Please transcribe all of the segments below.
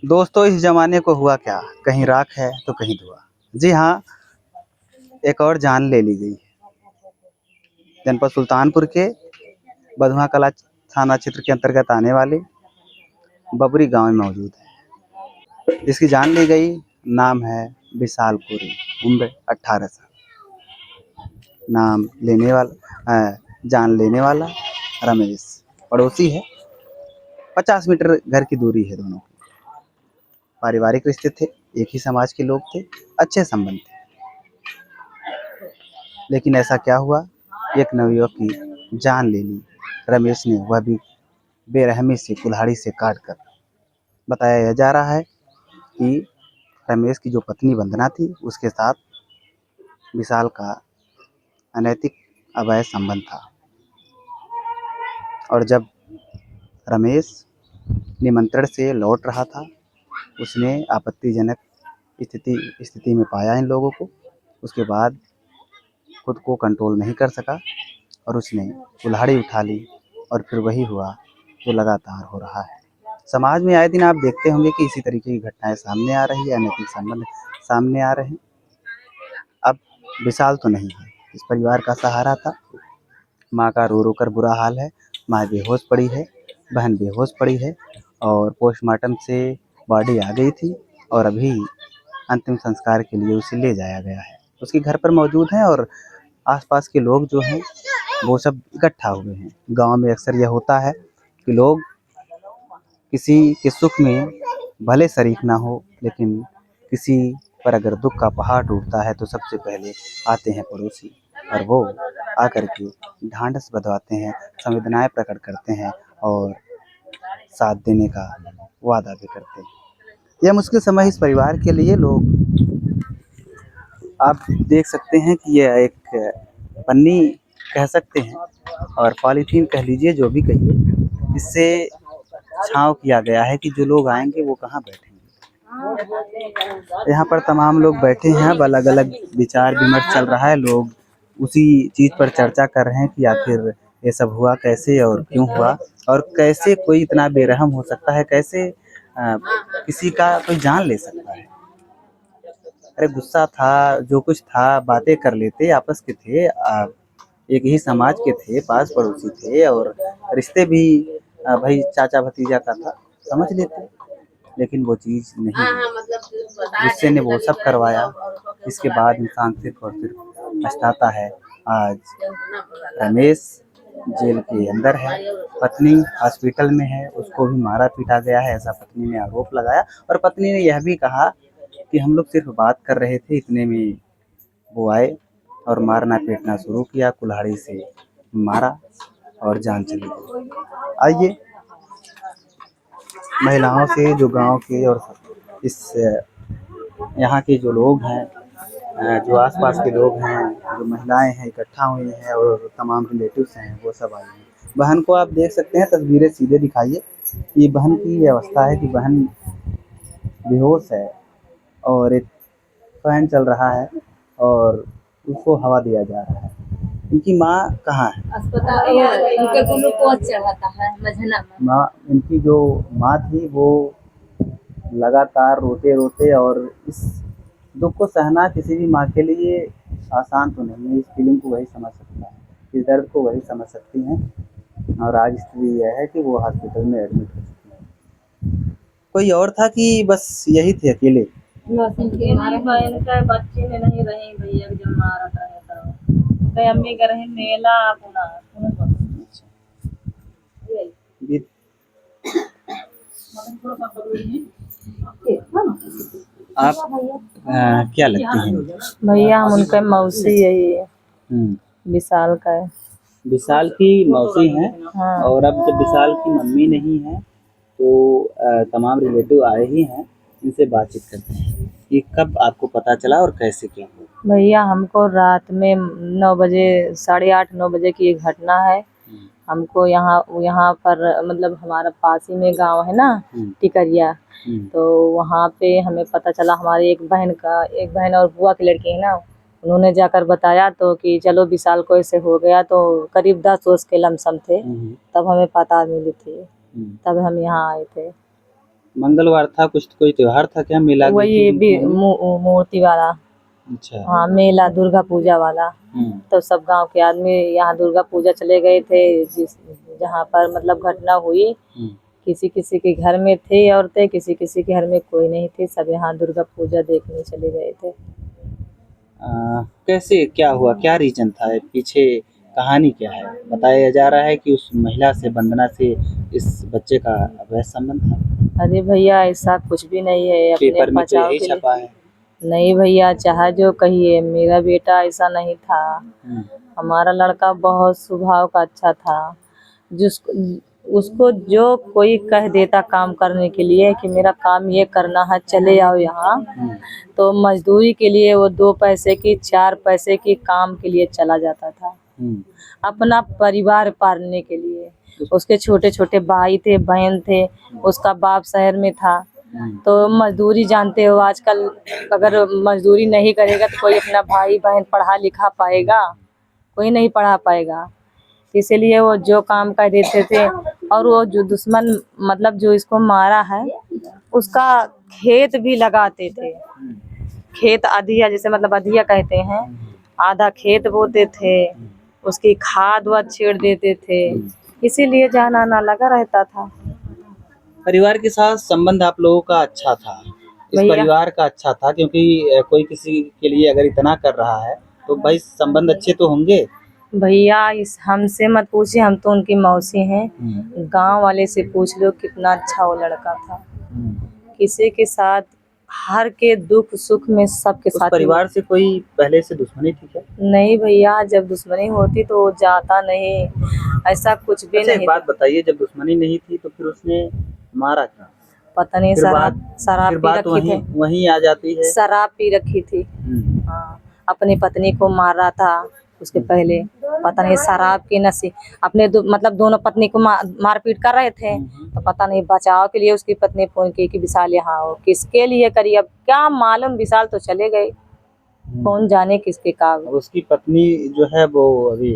दोस्तों, इस ज़माने को हुआ क्या, कहीं राख है तो कहीं धुआँ। जी हाँ, एक और जान ले ली गई है। जनपद सुल्तानपुर के बधुआ कला थाना क्षेत्र के अंतर्गत आने वाले बबरी गाँव में मौजूद है। इसकी जान ली गई, नाम है विशाल कोरी, उम्र 18 साल। नाम लेने वाला जान लेने वाला रमेश, पड़ोसी है। 50 मीटर घर की दूरी है दोनों की। पारिवारिक रिश्ते थे, एक ही समाज के लोग थे, अच्छे संबंध थे। लेकिन ऐसा क्या हुआ, एक नवयुवक की जान ले ली रमेश ने, वह भी बेरहमी से कुल्हाड़ी से काट कर। बताया यह जा रहा है कि रमेश की जो पत्नी वंदना थी, उसके साथ विशाल का अनैतिक अवैध संबंध था। और जब रमेश निमंत्रण से लौट रहा था, उसने आपत्तिजनक स्थिति में पाया इन लोगों को। उसके बाद खुद को कंट्रोल नहीं कर सका और उसने कुल्हाड़ी उठा ली, और फिर वही हुआ जो लगातार हो रहा है। समाज में आए दिन आप देखते होंगे कि इसी तरीके की घटनाएं सामने आ रही है, अनैतिक संबंध सामने आ रहे हैं। अब विशाल तो नहीं है, इस परिवार का सहारा था। माँ का रो रो कर बुरा हाल है, माँ बेहोश पड़ी है, बहन बेहोश पड़ी है, और पोस्टमार्टम से बॉडी आ गई थी और अभी अंतिम संस्कार के लिए उसे ले जाया गया है। उसके घर पर मौजूद हैं और आसपास के लोग जो हैं वो सब इकट्ठा हुए हैं। गांव में अक्सर यह होता है कि लोग किसी के सुख में भले शरीक ना हो, लेकिन किसी पर अगर दुख का पहाड़ टूटता है तो सबसे पहले आते हैं पड़ोसी, और वो आकर के ढांढस बंधवाते हैं, संवेदनाएं प्रकट करते हैं और साथ देने का वादा भी करते हैं। यह मुश्किल समय इस परिवार के लिए लोग आप देख सकते हैं कि यह एक पन्नी कह सकते हैं और पॉलीथीन कह लीजिए, जो भी कहिए, इससे छाँव किया गया है कि जो लोग आएंगे वो कहाँ बैठेंगे। यहाँ पर तमाम लोग बैठे हैं, अब अलग अलग विचार विमर्श चल रहा है। लोग उसी चीज़ पर चर्चा कर रहे हैं कि आखिर ये सब हुआ कैसे और क्यों हुआ, और कैसे कोई इतना बेरहम हो सकता है, कैसे किसी का कोई जान ले सकता है। अरे गुस्सा था, जो कुछ था बातें कर लेते, आपस के थे, एक ही समाज के थे, पास पड़ोसी थे, और रिश्ते भी भाई चाचा भतीजा का था, समझ लेते। लेकिन वो चीज़ नहीं हुई। गुस्से ने वो सब करवाया। इसके बाद इंसान सिर्फ और सिर्फ पछताता है। आज रमेश जेल के अंदर है, पत्नी हॉस्पिटल में है, उसको भी मारा पीटा गया है, ऐसा पत्नी ने आरोप लगाया। और पत्नी ने यह भी कहा कि हम लोग सिर्फ बात कर रहे थे, इतने में वो आए और मारना पीटना शुरू किया, कुल्हाड़ी से मारा और जान चली गई। आइए महिलाओं से, जो गांव के और इस यहाँ के जो लोग हैं, जो आसपास के लोग हैं, जो महिलाएं हैं इकट्ठा हुई हैं, और तमाम रिलेटिव्स हैं, वो सब आए हैं। बहन को आप देख सकते हैं, तस्वीरें सीधे दिखाइए। ये बहन की ये अवस्था है कि बहन बेहोश है और एक फैन चल रहा है और उसको हवा दिया जा रहा है। इनकी माँ कहाँ है? अस्पताल, इनके ग्लूकोज चढ़ाता है मझना में। माँ, इनकी जो माँ थी वो लगातार रोते रोते, और इस दुख को सहना किसी भी माँ के लिए आसान तो नहीं है। इस फीलिंग को वही समझ सकता है, इस दर्द को वही समझ सकती हैं। और आज स्थिति यह है कि वो हॉस्पिटल में एडमिट हो चुकी है। कोई और था कि बस यही थे अकेले? हमारे बहन का बच्चे ने नहीं रहे भैया, जब मारा था तो अम्मी का रहे मेला पुना ये आप क्या लगती हैं? भैया हम उनका मौसी यही है, विशाल का है। विशाल की मौसी हैं। हाँ। और अब जब विशाल की मम्मी नहीं है तो तमाम रिलेटिव आए ही हैं, इनसे बातचीत करते हैं कि कब आपको पता चला और कैसे क्या हुआ। भैया हमको रात में 9 बजे, 8:30 9 बजे की एक घटना है। हमको यहाँ पर मतलब हमारा पास ही में गांव है ना, टिकरिया, तो वहाँ पे हमें पता चला। हमारी एक बहन और बुआ की लड़की है ना, उन्होंने जाकर बताया तो कि चलो विशाल को ऐसे हो गया, तो करीब 10 वर्ष के लमसम थे, तब हमें पता मिली थी, तब हम यहाँ आए थे। मंगलवार था, कुछ कोई त्योहार था क्या? मेला गई वही थी भी मम्मी? मूर्ति वाला, अच्छा। हाँ मेला दुर्गा पूजा वाला। तो सब गांव के आदमी यहाँ दुर्गा पूजा चले गए थे, जिस जहाँ पर मतलब घटना हुई। किसी किसी के घर में थे औरतें, किसी किसी के घर में कोई नहीं थी, सब यहाँ दुर्गा पूजा देखने चले गए थे। कैसे क्या हुआ, क्या रीजन था पीछे, कहानी क्या है? बताया जा रहा है कि उस महिला से, वंदना से इस बच्चे का अवैध संबंध था। अरे भैया ऐसा कुछ भी नहीं है, अपने पेपर में तो बचाव यही के लिए। छपा है। नहीं भैया, चाहे जो कहिए, मेरा बेटा ऐसा नहीं था। हमारा लड़का बहुत स्वभाव का अच्छा था। जिसको उसको जो कोई कह देता काम करने के लिए कि मेरा काम ये करना है, चले आओ यहाँ, तो मजदूरी के लिए वो 2 पैसे की 4 पैसे की काम के लिए चला जाता था, अपना परिवार पालने के लिए। उसके छोटे छोटे भाई थे, बहन थे, उसका बाप शहर में था। तो मजदूरी जानते हो आजकल, अगर मजदूरी नहीं करेगा तो कोई अपना भाई बहन पढ़ा लिखा पाएगा? कोई नहीं पढ़ा पाएगा। इसीलिए वो जो काम कर देते थे। और वो जो दुश्मन मतलब जो इसको मारा है, उसका खेत भी लगाते थे। खेत अधिया, जैसे मतलब अधिया कहते हैं, आधा खेत बोते थे, उसकी खाद वाद छेड़ देते थे। इसीलिए जान आना लगा रहता था। परिवार के साथ संबंध आप लोगों का अच्छा था, इस भैया परिवार का अच्छा था, क्योंकि कोई किसी के लिए अगर इतना कर रहा है तो भाई संबंध अच्छे तो होंगे। भैया इस हमसे मत पूछिए, हम तो उनकी मौसी हैं। गांव वाले से पूछ लो कितना अच्छा वो लड़का था। किसी के साथ हर के दुख सुख में सबके उस साथ। परिवार से कोई पहले से दुश्मनी थी क्या? नहीं भैया, जब दुश्मनी होती तो वो जाता नहीं, ऐसा कुछ भी अच्छा, एक नहीं। बात बताइए, जब दुश्मनी नहीं थी तो फिर उसने मारा क्यों? पता नहीं, फिर शराब शराब फिर पी बात रखी थी। वहीं आ जाती है। शराब पी रखी थी। हाँ, अपनी पत्नी को मारा था उसके पहले। पता नहीं शराब की नशे, अपने मतलब दोनों पत्नी को मारपीट कर रहे थे। तो पता नहीं बचाव के लिए उसकी पत्नी फोन की कि विशाल यहाँ हो, किसके लिए करी अब क्या मालूम, विशाल तो चले गए, कौन जाने किसके काम। उसकी पत्नी जो है वो अभी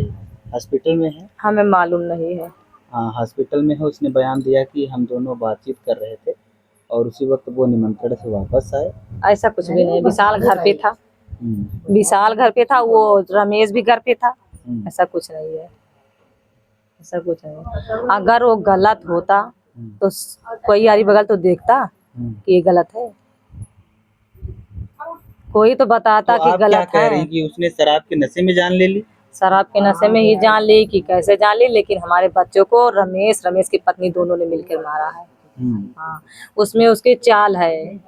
हॉस्पिटल में है। हमें मालूम नहीं है। हाँ, हॉस्पिटल में है। उसने बयान दिया कि हम दोनों बातचीत कर रहे थे और उसी वक्त वो निमंत्रण से वापस आए। ऐसा कुछ भी नहीं, विशाल घर पे था। विशाल घर पे था, वो रमेश भी घर पे था। ऐसा कुछ नहीं है, ऐसा कुछ नहीं। अगर वो गलत होता तो कोई यारी बगल तो देखता कि ये गलत है, कोई तो बताता तो कि आप क्या गलत कह रही है। हैं कि उसने शराब के नशे में जान ले ली? शराब के नशे में ही जान ली कि कैसे जान ली, लेकिन हमारे बच्चों को रमेश की पत्नी दोनों ने मिलकर मारा है। हाँ, उसमें उसकी चाल है,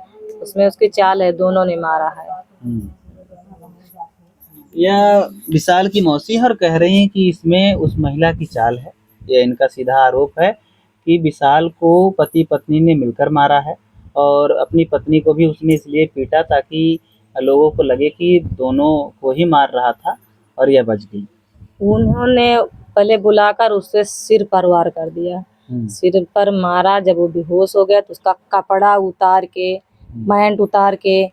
उसमें उसकी चाल है, दोनों ने मारा है। यह विशाल की मौसी है और कह रही हैं कि इसमें उस महिला की चाल है। यह इनका सीधा आरोप है कि विशाल को पति पत्नी ने मिलकर मारा है और अपनी पत्नी को भी उसने इसलिए पीटा ताकि लोगों को लगे कि दोनों को ही मार रहा था और यह बच गई। उन्होंने पहले बुलाकर उससे सिर पर वार कर दिया, सिर पर मारा। जब वो बेहोश हो गया तो उसका कपड़ा उतार के, पैंट उतार के,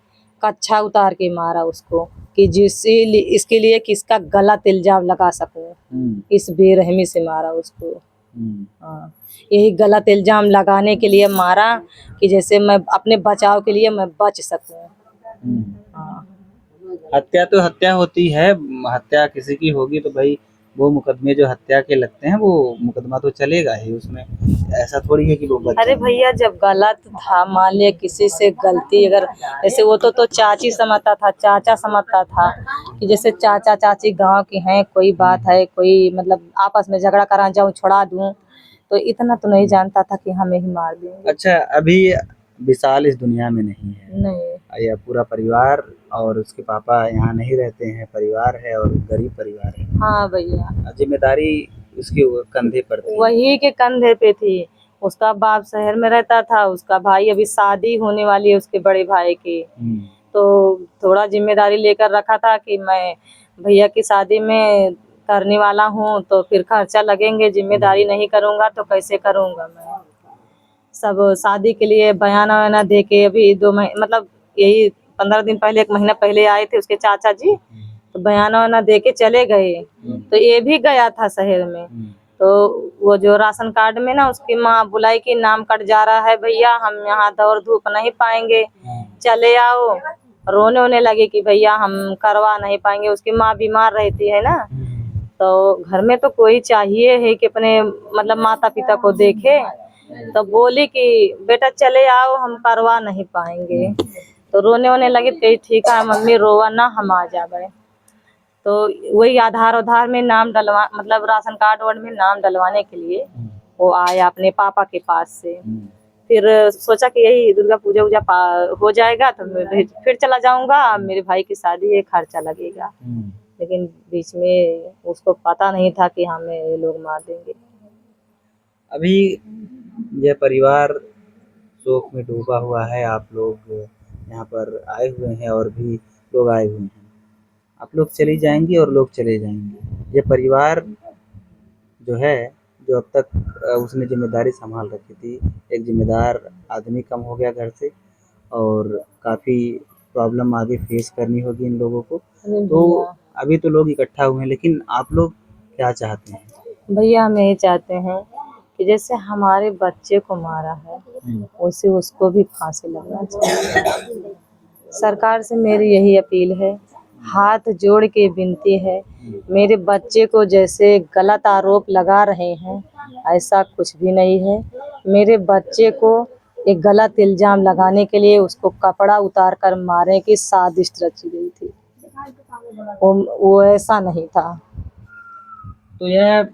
कच्छा उतार के मारा उसको, कि जिससे इसके लिए कि इसका गलत इल्जाम लगा सकूं। इस बेरहमी से मारा उसको। हाँ, यही गलत इल्जाम लगाने के लिए मारा कि जैसे मैं अपने बचाव के लिए मैं बच सकूं। हाँ। हत्या तो हत्या होती है, हत्या किसी की होगी तो भाई वो मुकदमे जो हत्या के लगते हैं वो मुकदमा तो चलेगा ही, उसमें ऐसा थोड़ी है कि वो बच अरे जाएंगे। भैया, जब गलत था, मान लिया किसी से गलती, अगर जैसे वो तो चाची समझता था, चाचा समझता था कि जैसे चाचा चाची गांव के हैं, कोई बात है, कोई मतलब आपस में झगड़ा करा जाऊं छुड़ा दूं, तो इतना तो नहीं जानता था कि हमें ही मार देंगे। अच्छा, अभी विशाल इस दुनिया में नहीं है। नहीं। यह पूरा परिवार और उसके पापा यहाँ नहीं रहते हैं, परिवार है और गरीब परिवार है। हाँ भैया, जिम्मेदारी उसके कंधे पर थी। वही के कंधे पे थी। उसका बाप शहर में रहता था, उसका भाई अभी शादी होने वाली है उसके बड़े भाई की, तो थोड़ा जिम्मेदारी लेकर रखा था कि मैं भैया की शादी में करने वाला हूँ, तो फिर खर्चा लगेंगे, जिम्मेदारी नहीं करूँगा तो कैसे करूँगा मैं। सब शादी के लिए बयाना वयाना दे के, अभी 2 महीने मतलब यही 15 दिन पहले, 1 महीना पहले आए थे उसके चाचा जी, तो बयाना वाना दे के चले गए। तो ये भी गया था शहर में, तो वो जो राशन कार्ड में ना उसकी माँ बुलाई कि नाम कट जा रहा है भैया, हम यहाँ दौड़ धूप नहीं पाएंगे, चले आओ। रोने होने लगे कि भैया हम करवा नहीं पाएंगे, उसकी माँ बीमार रहती है ना, तो घर में तो कोई चाहिए है कि अपने मतलब माता पिता को देखे। तो बोली कि बेटा चले आओ, हम करवा नहीं पाएंगे। तो रोने होने लगे तो ठीक है मम्मी रोवा ना, हम आ जाए। तो वही आधार में नाम डलवा मतलब राशन कार्ड वार्ड में नाम डलवाने के लिए वो आया अपने पापा के पास से। फिर सोचा कि यही दुर्गा पूजा हो जाएगा तो मैं फिर चला जाऊंगा, मेरे भाई की शादी है, खर्चा लगेगा। लेकिन बीच में उसको पता नहीं था कि हमें ये लोग मार देंगे। अभी यह परिवार शोक में डूबा हुआ है। आप लोग यहाँ पर आए हुए हैं और भी लोग आए हुए हैं। आप लोग चली जाएंगी और लोग चले जाएंगे। ये परिवार जो है, जो अब तक उसने जिम्मेदारी संभाल रखी थी, एक जिम्मेदार आदमी कम हो गया घर से और काफ़ी प्रॉब्लम आगे फेस करनी होगी इन लोगों को। तो अभी तो लोग इकट्ठा हुए हैं, लेकिन आप लोग क्या चाहते हैं? भैया हम यही चाहते हैं कि जैसे हमारे बच्चे को मारा है वैसे उसको भी फांसी लगना चाहिए। सरकार से मेरी यही अपील है, हाथ जोड़ के विनती है, मेरे बच्चे को जैसे गलत आरोप लगा रहे हैं ऐसा कुछ भी नहीं है। मेरे बच्चे को एक गलत इल्जाम लगाने के लिए उसको कपड़ा उतार कर मारने की साजिश रची गई थी, वो ऐसा नहीं था। तो यह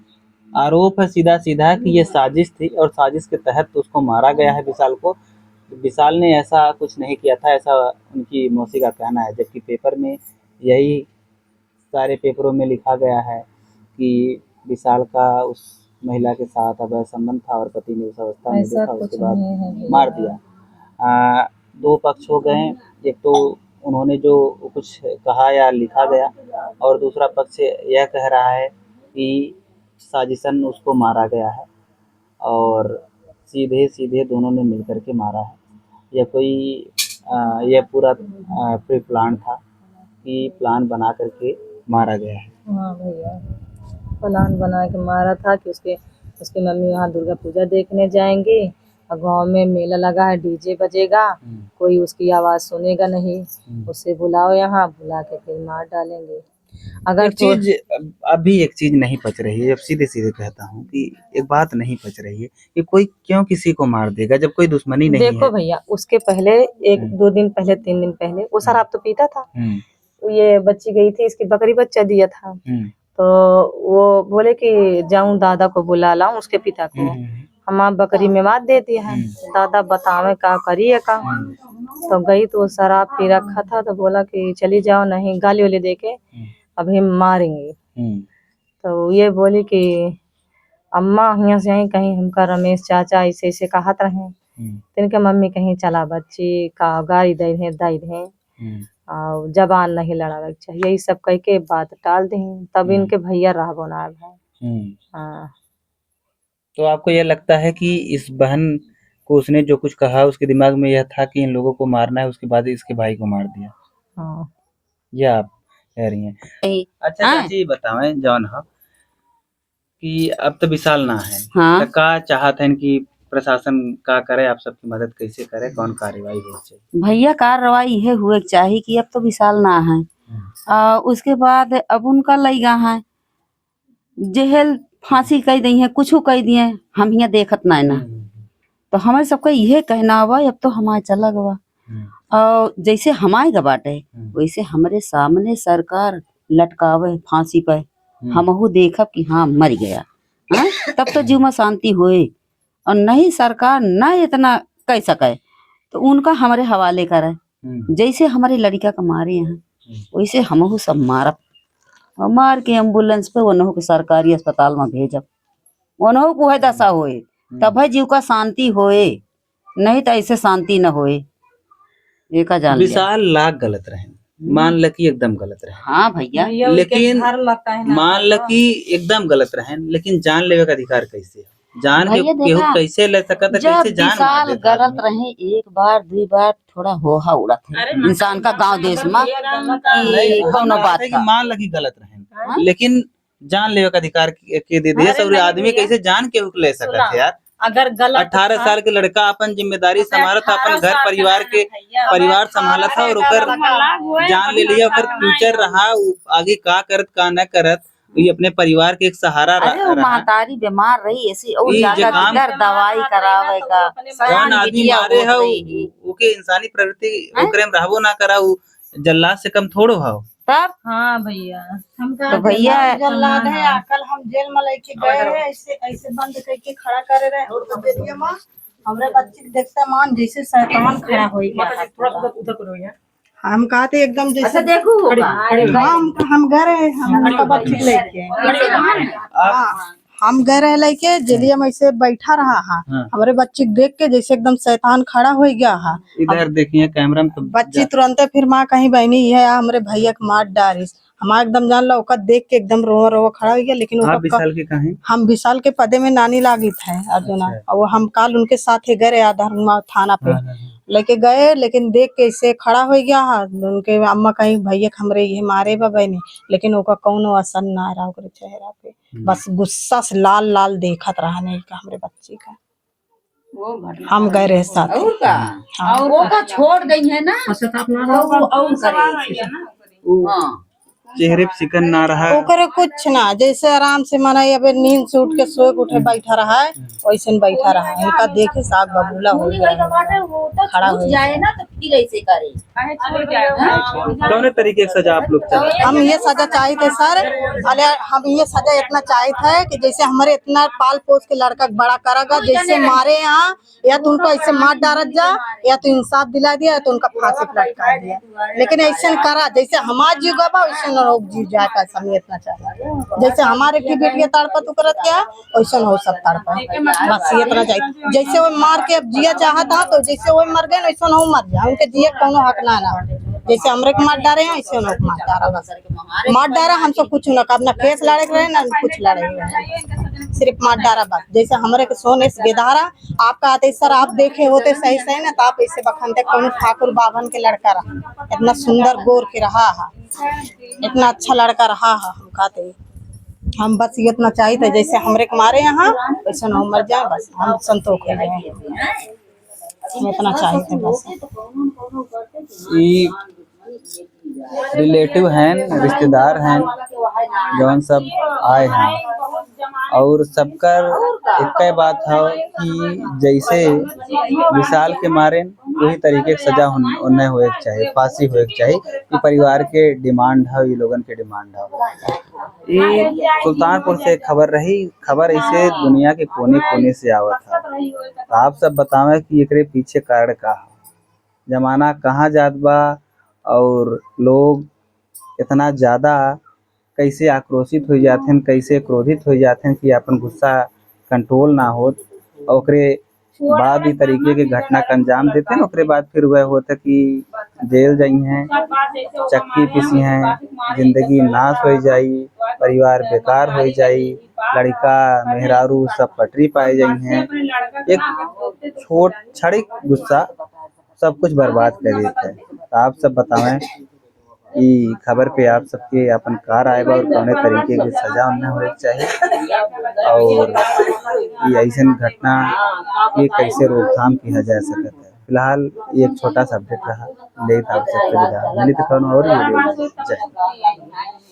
आरोप है सीधा सीधा कि ये साजिश थी और साजिश के तहत उसको मारा गया है विशाल को। विशाल ने ऐसा कुछ नहीं किया था, ऐसा उनकी मौसी का कहना है। जबकि पेपर में यही सारे पेपरों में लिखा गया है कि विशाल का उस महिला के साथ अवैध संबंध था और पति ने उस अवस्था में देखा, उसके बाद मार दिया। दो पक्ष हो गए। एक तो उन्होंने जो कुछ कहा या लिखा गया और दूसरा पक्ष यह कह रहा है कि साजिशन उसको मारा गया है और सीधे सीधे दोनों ने मिलकर के मारा है। यह कोई यह पूरा प्री प्लान था कि प्लान बना करके मारा गया है। हाँ भैया, प्लान बना के मारा था कि उसकी मम्मी वहाँ दुर्गा पूजा देखने जाएंगे और गांव में मेला लगा है, डीजे बजेगा, कोई उसकी आवाज़ सुनेगा नहीं, उसे बुलाओ यहाँ, बुला के फिर मार डालेंगे। अगर अभी एक चीज नहीं पच रही है, अब सीधे सीधे कहता हूँ कि एक बात नहीं पच रही है कि कोई क्यों किसी को मार देगा जब कोई दुश्मनी नहीं है। देखो भैया, उसके पहले 1-2 दिन पहले 3 दिन पहले वो शराब तो पीता था। ये बच्ची गई थी, इसकी बकरी बच्चा दिया था, तो वो बोले कि जाऊं दादा को बुला लाऊं, उसके पिता को, हमारा बकरी में मार देती है, दादा बतावे का करिए का। तो गई तो शराब पी रखा था, तो बोला कि चली जाओ, नहीं गाली वाली देके अभी मारेंगे। तो ये बोली कि अम्मा यहाँ से आई कहीं हमका रमेश चाचा ऐसे ऐसे कहत रहे। तो इनके मम्मी कहीं चला बच्ची का गाड़ी दे दें और जबान नहीं लड़ावे चाहिए, यही सब कह के बात टाल दें। तब इनके भैया रह बना है। हाँ। तो आपको यह लगता है कि इस बहन को उसने जो कुछ कहा उसके दिमाग में यह था कि इन लोगों को मारना है, उसके बाद इसके भाई को मार दिया? हाँ। यह आप कह रही हैं। अच्छा चाची बतावें जौन हो कि अब तो विशाल ना है। हाँ। तो का चाहत है कि प्रशासन का करे, आप सबकी मदद कैसे करे, कौन कार्रवाई हो चाहिए? भैया कार्रवाई ये हुए चाहिए कि अब तो विशाल ना है, उसके बाद अब उनका लइगा है जेल फांसी कह दी है, कुछ कह दिए, हम यहाँ देखत ना ना। तो हमारे सबका यह कहना हुआ अब तो हमारे चला गवा, और जैसे हमारे गबाटे वैसे हमारे सामने सरकार लटकावे फांसी पे, हमहू देखब कि हाँ मर गया, हाँ? तब तो जीव में शांति होए। और नहीं सरकार न इतना कह सके तो उनका हमारे हवाले करे, जैसे हमारे लड़का का मारे हैं वैसे हमहू सब मारब और मार के एम्बुलेंस पे वनहु के सरकारी अस्पताल में भेजब, वनहु को है दशा होए तब है जीव का शांति होए, नहीं तो ऐसे शांति न होए। एक जान विशाल लाख गलत रहे, मान ल कि एकदम गलत रहे। हाँ भैया, लेकिन मान ल कि एकदम गलत रहे, लेकिन जान लेवे का अधिकार कैसे है? जान के केहू कैसे ले सकता, कैसे जान विशाल गलत रहे, एक बार 2 बार थोड़ा होहा उड़त है इंसान का गांव देश में, कोनो बात का मान ल कि गलत रहे, लेकिन जानलेवा का अधिकार के दे दिए। अरे सब नहीं आदमी भैया। कैसे जान के हुक ले सकत सुना, है यार। अगर गलत 18 था- साल के लड़का अपन जिम्मेदारी अबे संभालत था, अपन 18 घर साल परिवार का के है भैया। परिवार अबे संभाला था, और 18 ओकर साल हुए, जान ले लिया, ओकर फ्यूचर रहा, उ आगे का करत का न करत, ये अपने परिवार के एक सहारा अरे वो रहा। महतारी बीमार रही ऐसी और ई ज्यादा जे काम- किधर दवाई करावे का कौन सयान आदमी बिटिया मारे होत है रही। ओके इंसानी प्रवृत्ति हैं? ओकरे में रहबो ना करा, उ जल्लाद से कम थोड़ो हो। तब हाँ भैया, हम तो भैया जल्लाद है। कल हम जेल में लेके गए हैं, ऐसे ऐसे बंद करके खड़ा करे रहे और तो जेलिया माँ हमरे बच्चे के देखता मान जैसे शैतान खड़ा हो गया। हम कहते एकदम जैसे अच्छा देखो हम गए रहे हम उनका बच्चे लेके हाँ, हम गए रहे लेके जेलिया में ऐसे बैठा रहा है। हाँ। हमारे बच्चे को देख के जैसे एकदम शैतान खड़ा हो गया है। इधर देखिए कैमरा में तो बच्ची तुरंत फिर माँ कहीं बहनी है हमारे भैया के मार डारिस। हमारा एकदम जान लो ओका देख के एकदम रोवा रोवा खड़ा हो गया। लेकिन आप ओका विशाल के कहीं हम विशाल के पदे में नानी लागित है अर्जुना। अच्छा। और वो हम काल उनके साथ ही गए आधार थाना पे हाँ। लेके गए। लेकिन देख के इसे खड़ा हो गया है। उनके अम्मा कहीं भैया हमरे ये मारे बा बहनी, लेकिन ओका कौनो असर ना रहा ओकरे चेहरा पे। बस गुस्सा से लाल लाल देखत रहा नहीं का हमरे बच्ची का। हम गए रहे साथ और का हाँ। वो का छोड़ गई है ना तो वो और करे हाँ चेहरे पे सिकन ना रहा। ओकरे कुछ ना जैसे आराम से मना अब नींद से उठ के सोए के उठे बैठा रहा है वैसे बैठा रहा है। इनका देखे साग बबूला हो गया खड़ा हो गया। जाए ना तो फिर ऐसे करे कौन तरीके से सजा आप लोग चाहते? हम ये सजा चाहते सर। अरे हम ये सजा इतना चाहते है कि जैसे हमारे इतना पाल पोस के लड़का बड़ा करेगा जैसे मारे यहाँ या तो उनको ऐसे मार डारत जा या तो इंसाफ दिला दिया या तो उनका फांसी पे लटका दिया। लेकिन ऐसे करा जैसे हमार जीव गवा वैसे न लोग जीव जाए पैसा हम इतना चाहते। जैसे हमारे की बेटियां तड़पत करत क्या वैसे हो सब तड़पा। बस ये इतना चाहिए। जैसे वो मार के जिया चाहता तो जैसे वो मर गए वैसे न मर जाए। उनके जिये कोनो हक ना जैसे हमरे के मार डारे हैं ऐसे उनको मार डारा। बस मार डारा हमसे कुछ न अपना केस लड़े रहे ना कुछ लड़े रहे सिर्फ मार डारा बस। जैसे हमारे के सोने से बेधारा आपका आते सर आप देखे होते सही सही ना तो आप ऐसे बखनते कौन ठाकुर बाभन के लड़का रहा इतना सुंदर गोर के रहा है इतना अच्छा लड़का रहा है। हम कहते हम बस ये इतना चाहिए जैसे हमरे के मारे यहाँ वैसे न मर जाए बस हम संतोष हो जाए। इतना चाहिए बस। ई रिलेटिव हैं रिश्तेदार हैं जवन सब आए हैं और सबकर एक बात है कि जैसे विशाल के मारे वही तरीके की सजा उन्हें होए के चाहिए, फांसी होए के चाहिए। ये परिवार के डिमांड है, ये लोगन के डिमांड है। ये सुल्तानपुर से खबर रही, खबर इसे दुनिया के कोने कोने से आवत है। तो आप सब बतावें कि एकरे पीछे कारण का है, जमाना कहाँ जात बा और लोग इतना ज़्यादा कैसे आक्रोशित हो जाते हैं, कैसे क्रोधित हो जाते हैं कि अपन गुस्सा कंट्रोल ना हो। ओकरे बाद ही तरीके के घटना का अंजाम देते हैं। ओकरे बाद फिर वह होता कि जेल जाई हैं, चक्की पिसी हैं, जिंदगी नाश हो जाई, परिवार बेकार हो जाई, लड़का मेहरारू सब पटरी पाए जाई हैं। एक छोट क्षणिक गुस्सा सब कुछ बर्बाद कर देता है। तो आप सब बतावें कि खबर पे आप सबके अपन कार आए बा और कौने तरीके की सजा उन्हें होनी चाहिए और ये ऐसे घटना ये कैसे रोकथाम किया जा सकता है। फिलहाल ये एक छोटा सा अपडेट रहा। ले आप सबसे विदा मिली तो और वीडियो जय।